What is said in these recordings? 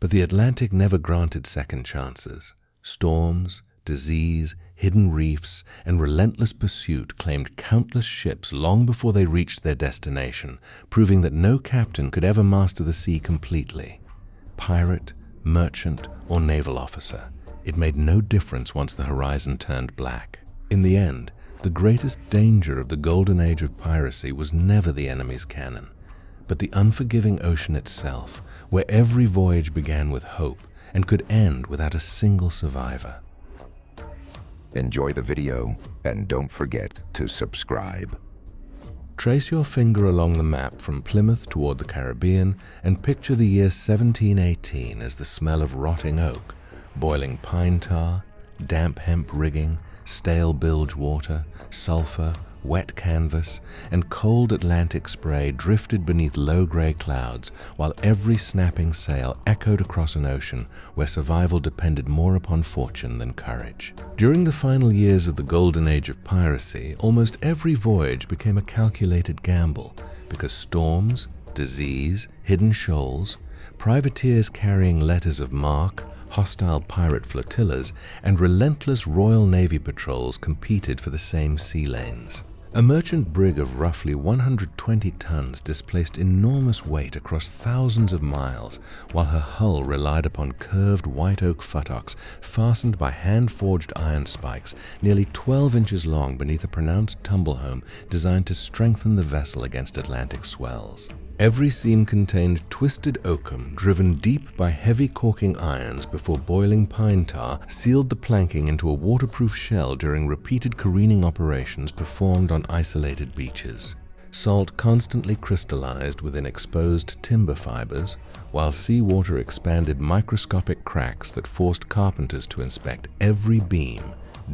But the Atlantic never granted second chances. Storms, disease, hidden reefs, and relentless pursuit claimed countless ships long before they reached their destination, proving that no captain could ever master the sea completely. Pirate, merchant, or naval officer, it made no difference once the horizon turned black. In the end, the greatest danger of the Golden Age of Piracy was never the enemy's cannon, but the unforgiving ocean itself, where every voyage began with hope and could end without a single survivor. Enjoy the video and don't forget to subscribe. Trace your finger along the map from Plymouth toward the Caribbean and picture the year 1718 as the smell of rotting oak, boiling pine tar, damp hemp rigging, stale bilge water, sulfur, wet canvas, and cold Atlantic spray drifted beneath low-gray clouds, while every snapping sail echoed across an ocean where survival depended more upon fortune than courage. During the final years of the Golden Age of Piracy, almost every voyage became a calculated gamble, because storms, disease, hidden shoals, privateers carrying letters of marque, hostile pirate flotillas, and relentless Royal Navy patrols competed for the same sea lanes. A merchant brig of roughly 120 tons displaced enormous weight across thousands of miles, while her hull relied upon curved white oak futtocks fastened by hand-forged iron spikes nearly 12 inches long beneath a pronounced tumblehome designed to strengthen the vessel against Atlantic swells. Every seam contained twisted oakum driven deep by heavy caulking irons before boiling pine tar sealed the planking into a waterproof shell during repeated careening operations performed on isolated beaches. Salt constantly crystallized within exposed timber fibers, while seawater expanded microscopic cracks that forced carpenters to inspect every beam,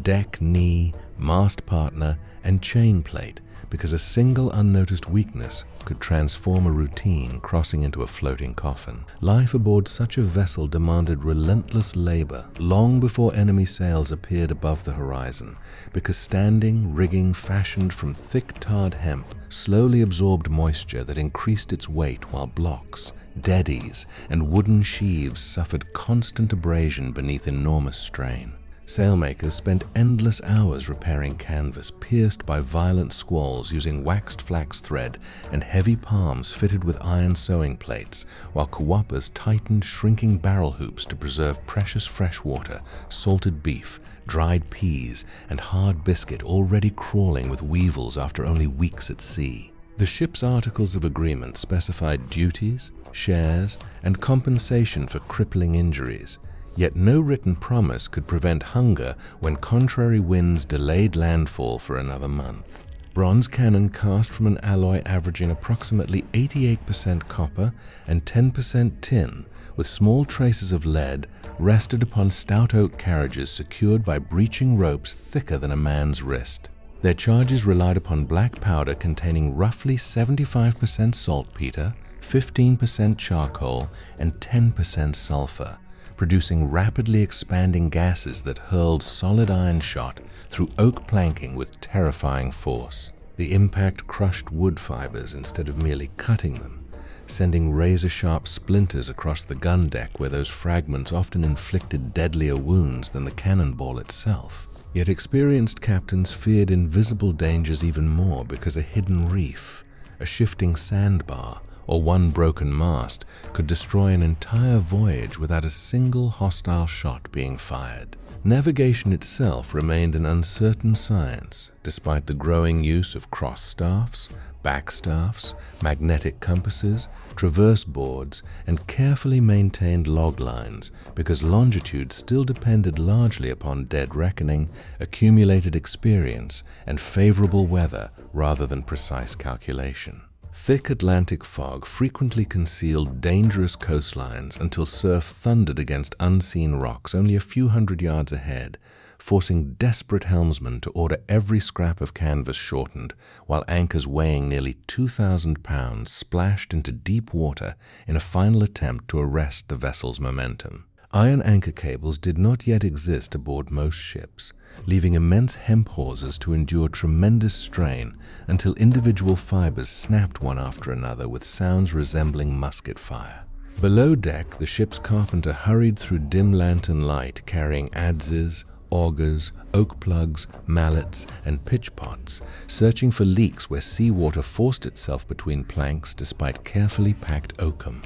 deck knee, mast partner, and chain plate, because a single unnoticed weakness could transform a routine crossing into a floating coffin. Life aboard such a vessel demanded relentless labor long before enemy sails appeared above the horizon, because standing rigging fashioned from thick tarred hemp slowly absorbed moisture that increased its weight, while blocks, deadies, and wooden sheaves suffered constant abrasion beneath enormous strain. Sailmakers spent endless hours repairing canvas pierced by violent squalls using waxed flax thread and heavy palms fitted with iron sewing plates, while kuwapas tightened shrinking barrel hoops to preserve precious fresh water, salted beef, dried peas, and hard biscuit already crawling with weevils after only weeks at sea. The ship's articles of agreement specified duties, shares, and compensation for crippling injuries. Yet no written promise could prevent hunger when contrary winds delayed landfall for another month. Bronze cannon cast from an alloy averaging approximately 88% copper and 10% tin, with small traces of lead, rested upon stout oak carriages secured by breeching ropes thicker than a man's wrist. Their charges relied upon black powder containing roughly 75% saltpeter, 15% charcoal, and 10% sulfur, producing rapidly expanding gases that hurled solid iron shot through oak planking with terrifying force. The impact crushed wood fibers instead of merely cutting them, sending razor-sharp splinters across the gun deck where those fragments often inflicted deadlier wounds than the cannonball itself. Yet experienced captains feared invisible dangers even more because a hidden reef, a shifting sandbar, or one broken mast could destroy an entire voyage without a single hostile shot being fired. Navigation itself remained an uncertain science, despite the growing use of cross-staffs, backstaffs, magnetic compasses, traverse boards, and carefully maintained log lines, because longitude still depended largely upon dead reckoning, accumulated experience, and favorable weather rather than precise calculation. Thick Atlantic fog frequently concealed dangerous coastlines until surf thundered against unseen rocks only a few hundred yards ahead, forcing desperate helmsmen to order every scrap of canvas shortened, while anchors weighing nearly 2,000 pounds splashed into deep water in a final attempt to arrest the vessel's momentum. Iron anchor cables did not yet exist aboard most ships, leaving immense hemp hawsers to endure tremendous strain until individual fibers snapped one after another with sounds resembling musket fire. Below deck, the ship's carpenter hurried through dim lantern light, carrying adzes, augers, oak plugs, mallets, and pitch pots, searching for leaks where seawater forced itself between planks despite carefully packed oakum.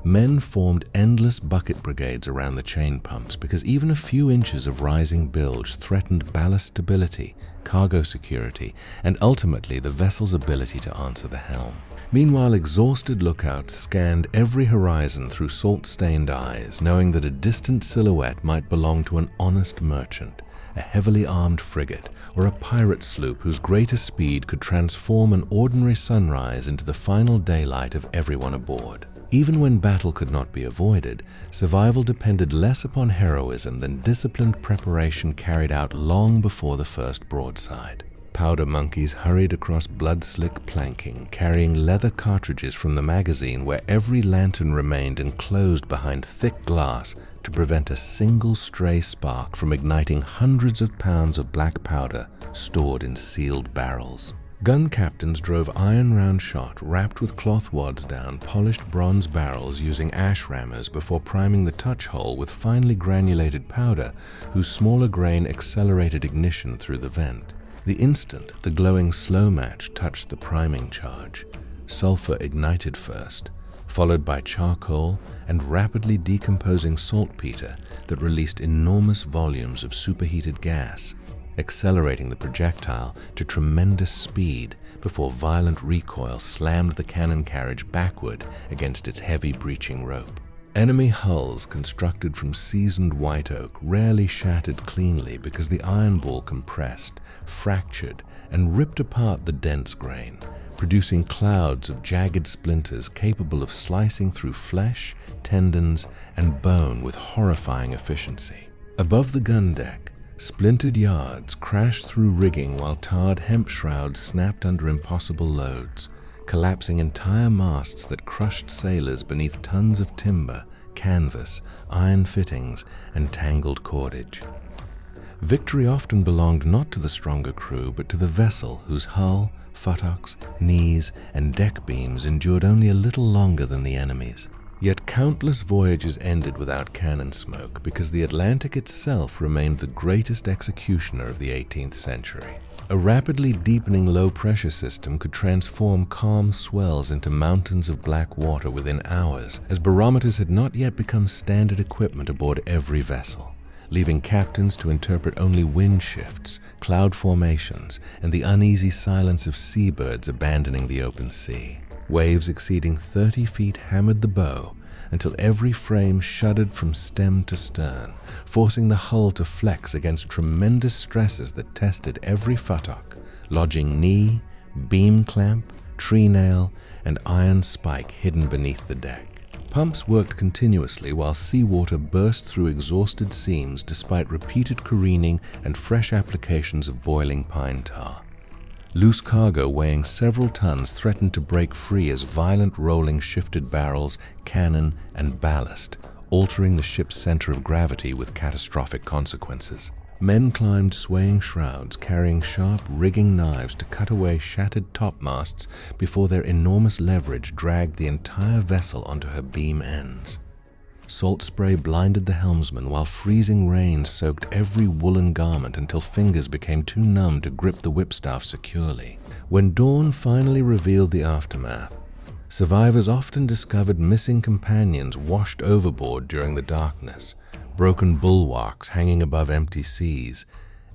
Men formed endless bucket brigades around the chain pumps because even a few inches of rising bilge threatened ballast stability, cargo security, and ultimately the vessel's ability to answer the helm. Meanwhile, exhausted lookouts scanned every horizon through salt-stained eyes, knowing that a distant silhouette might belong to an honest merchant, a heavily armed frigate, or a pirate sloop whose greatest speed could transform an ordinary sunrise into the final daylight of everyone aboard. Even when battle could not be avoided, survival depended less upon heroism than disciplined preparation carried out long before the first broadside. Powder monkeys hurried across blood-slick planking, carrying leather cartridges from the magazine where every lantern remained enclosed behind thick glass to prevent a single stray spark from igniting hundreds of pounds of black powder stored in sealed barrels. Gun captains drove iron-round shot wrapped with cloth wads down polished bronze barrels using ash rammers before priming the touch hole with finely granulated powder whose smaller grain accelerated ignition through the vent. The instant the glowing slow match touched the priming charge, sulfur ignited first, followed by charcoal and rapidly decomposing saltpeter that released enormous volumes of superheated gas, accelerating the projectile to tremendous speed before violent recoil slammed the cannon carriage backward against its heavy breaching rope. Enemy hulls constructed from seasoned white oak rarely shattered cleanly because the iron ball compressed, fractured, and ripped apart the dense grain, producing clouds of jagged splinters capable of slicing through flesh, tendons, and bone with horrifying efficiency. Above the gun deck, splintered yards crashed through rigging while tarred hemp shrouds snapped under impossible loads, collapsing entire masts that crushed sailors beneath tons of timber, canvas, iron fittings, and tangled cordage. Victory often belonged not to the stronger crew, but to the vessel whose hull, futtocks, knees, and deck beams endured only a little longer than the enemy's. Yet countless voyages ended without cannon smoke because the Atlantic itself remained the greatest executioner of the 18th century. A rapidly deepening low-pressure system could transform calm swells into mountains of black water within hours, as barometers had not yet become standard equipment aboard every vessel, leaving captains to interpret only wind shifts, cloud formations, and the uneasy silence of seabirds abandoning the open sea. Waves exceeding 30 feet hammered the bow until every frame shuddered from stem to stern, forcing the hull to flex against tremendous stresses that tested every futtock, lodging knee, beam clamp, tree nail, and iron spike hidden beneath the deck. Pumps worked continuously while seawater burst through exhausted seams despite repeated careening and fresh applications of boiling pine tar. Loose cargo weighing several tons threatened to break free as violent rolling shifted barrels, cannon, and ballast, altering the ship's center of gravity with catastrophic consequences. Men climbed swaying shrouds, carrying sharp rigging knives to cut away shattered topmasts before their enormous leverage dragged the entire vessel onto her beam ends. Salt spray blinded the helmsman while freezing rain soaked every woolen garment until fingers became too numb to grip the whipstaff securely. When dawn finally revealed the aftermath, survivors often discovered missing companions washed overboard during the darkness, broken bulwarks hanging above empty seas,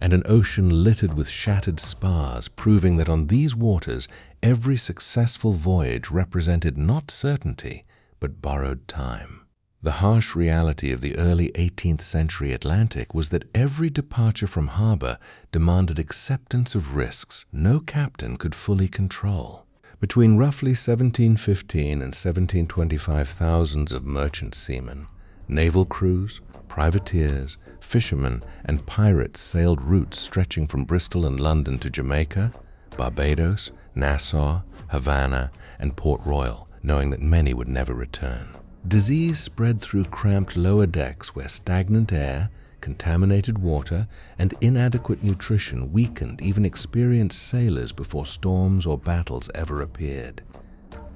and an ocean littered with shattered spars, proving that on these waters every successful voyage represented not certainty, but borrowed time. The harsh reality of the early 18th century Atlantic was that every departure from harbor demanded acceptance of risks no captain could fully control. Between roughly 1715 and 1725 thousands of merchant seamen, naval crews, privateers, fishermen, and pirates sailed routes stretching from Bristol and London to Jamaica, Barbados, Nassau, Havana, and Port Royal, knowing that many would never return. Disease spread through cramped lower decks where stagnant air, contaminated water, and inadequate nutrition weakened even experienced sailors before storms or battles ever appeared.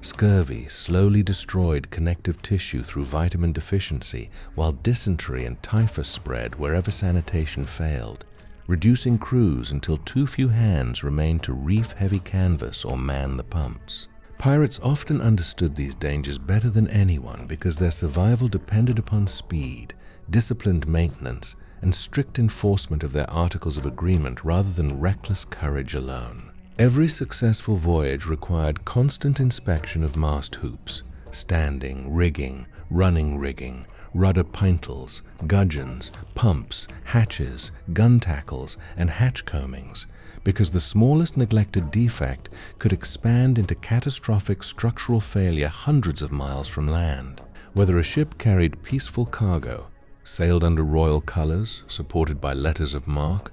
Scurvy slowly destroyed connective tissue through vitamin deficiency, while dysentery and typhus spread wherever sanitation failed, reducing crews until too few hands remained to reef heavy canvas or man the pumps. Pirates often understood these dangers better than anyone because their survival depended upon speed, disciplined maintenance, and strict enforcement of their articles of agreement rather than reckless courage alone. Every successful voyage required constant inspection of mast hoops, standing, rigging, running rigging, rudder pintles, gudgeons, pumps, hatches, gun tackles, and hatch combings, because the smallest neglected defect could expand into catastrophic structural failure hundreds of miles from land. Whether a ship carried peaceful cargo, sailed under royal colors, supported by letters of marque,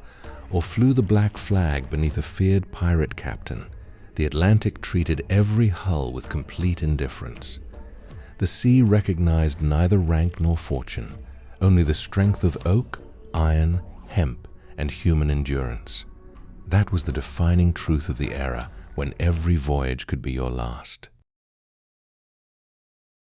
or flew the black flag beneath a feared pirate captain, the Atlantic treated every hull with complete indifference. The sea recognized neither rank nor fortune, only the strength of oak, iron, hemp, and human endurance. That was the defining truth of the era when every voyage could be your last.